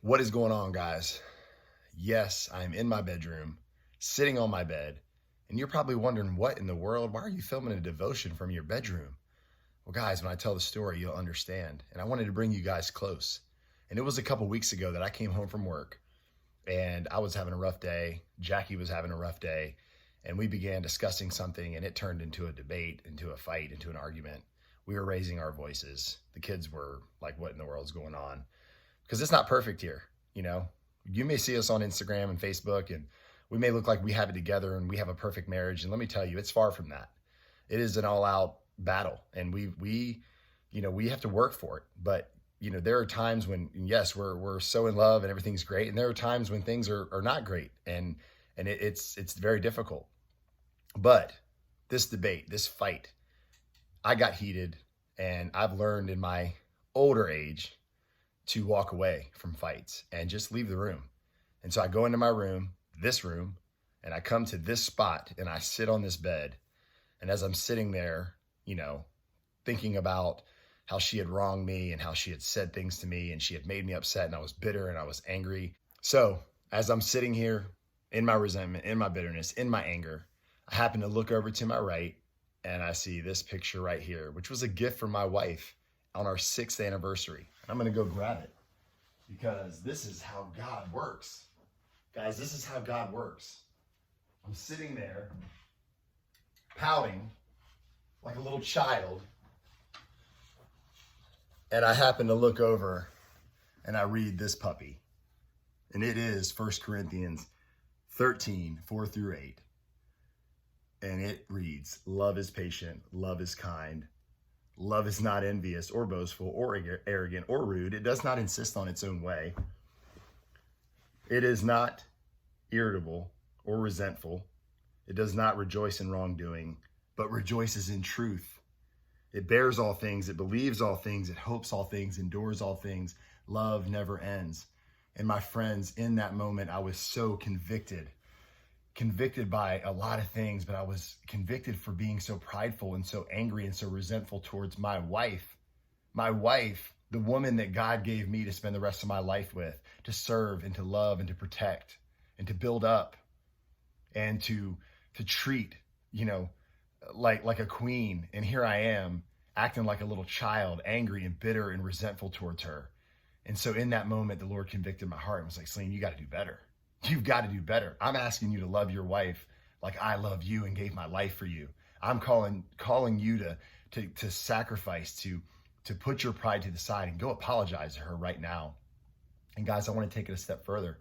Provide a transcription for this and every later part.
What is going on, guys? Yes, I'm in my bedroom, sitting on my bed, and you're probably wondering, what in the world? Why are you filming a devotion from your bedroom? Well, guys, when I tell the story, you'll understand. And I wanted to bring you guys close. And it was a couple weeks ago that I came home from work and I was having a rough day. Jackie was having a rough day. And we began discussing something, and it turned into a debate, into a fight, into an argument. We were raising our voices. The kids were like, what in the world's going on? Because it's not perfect here. You know, you may see us on Instagram and Facebook, and we may look like we have it together and we have a perfect marriage. And let me tell you, it's far from that. It is an all-out battle, and we have to work for it. But there are times when, yes, we're so in love and everything's great, and there are times when things are not great, and it's very difficult. But this debate, this fight, I got heated, and I've learned in my older age to walk away from fights and just leave the room. And so I go into my room, this room, and I come to this spot and I sit on this bed. And as I'm sitting there, thinking about how she had wronged me and how she had said things to me and she had made me upset, and I was bitter and I was angry. So as I'm sitting here in my resentment, in my bitterness, in my anger, I happen to look over to my right and I see this picture right here, which was a gift from my wife on our 6th anniversary. And I'm going to go grab it because this is how God works. Guys, this is how God works. I'm sitting there pouting like a little child, and I happen to look over and I read this puppy. And it is 1 Corinthians 13, 4-8. And it reads, love is patient, love is kind. Love is not envious or boastful or arrogant or rude. It does not insist on its own way. It is not irritable or resentful. It does not rejoice in wrongdoing, but rejoices in truth. It bears all things. It believes all things. It hopes all things, endures all things. Love never ends. And my friends, in that moment, I was so convicted by a lot of things, but I was convicted for being so prideful and so angry and so resentful towards my wife, the woman that God gave me to spend the rest of my life with, to serve and to love and to protect and to build up and to treat, like a queen. And here I am acting like a little child, angry and bitter and resentful towards her. And so in that moment, the Lord convicted my heart and was like, Celine, you got to do better. You've got to do better. I'm asking you to love your wife like I love you and gave my life for you. I'm calling you to sacrifice, to put your pride to the side and go apologize to her right now. And guys, I want to take it a step further.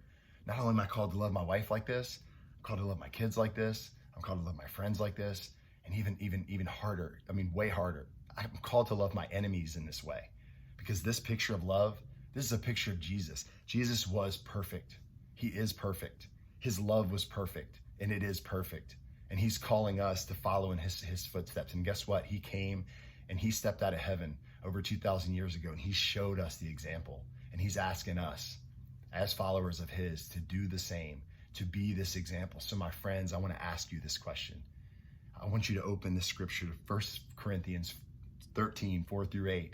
Not only am I called to love my wife like this, I'm called to love my kids like this. I'm called to love my friends like this. And even harder, way harder. I'm called to love my enemies in this way, because this picture of love, this is a picture of Jesus. Jesus was perfect. He is perfect. His love was perfect, and it is perfect. And he's calling us to follow in his footsteps. And guess what? He came and he stepped out of heaven over 2,000 years ago, and he showed us the example. And he's asking us as followers of his to do the same, to be this example. So my friends, I want to ask you this question. I want you to open the scripture to 1 Corinthians 13, 4-8.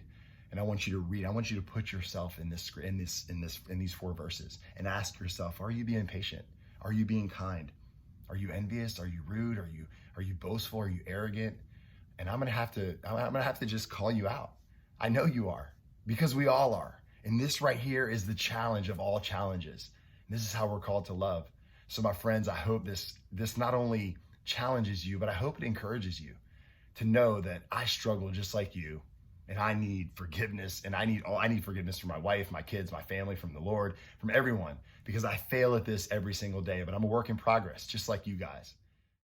And I want you to read. I want you to put yourself in these 4 verses and ask yourself, are you being patient? Are you being kind? Are you envious? Are you rude? Are you boastful? Are you arrogant? And I'm gonna have to just call you out. I know you are, because we all are. And this right here is the challenge of all challenges. And this is how we're called to love. So my friends, I hope this not only challenges you, but I hope it encourages you to know that I struggle just like you. And I need forgiveness, and I need forgiveness from my wife, my kids, my family, from the Lord, from everyone, because I fail at this every single day, but I'm a work in progress, just like you guys.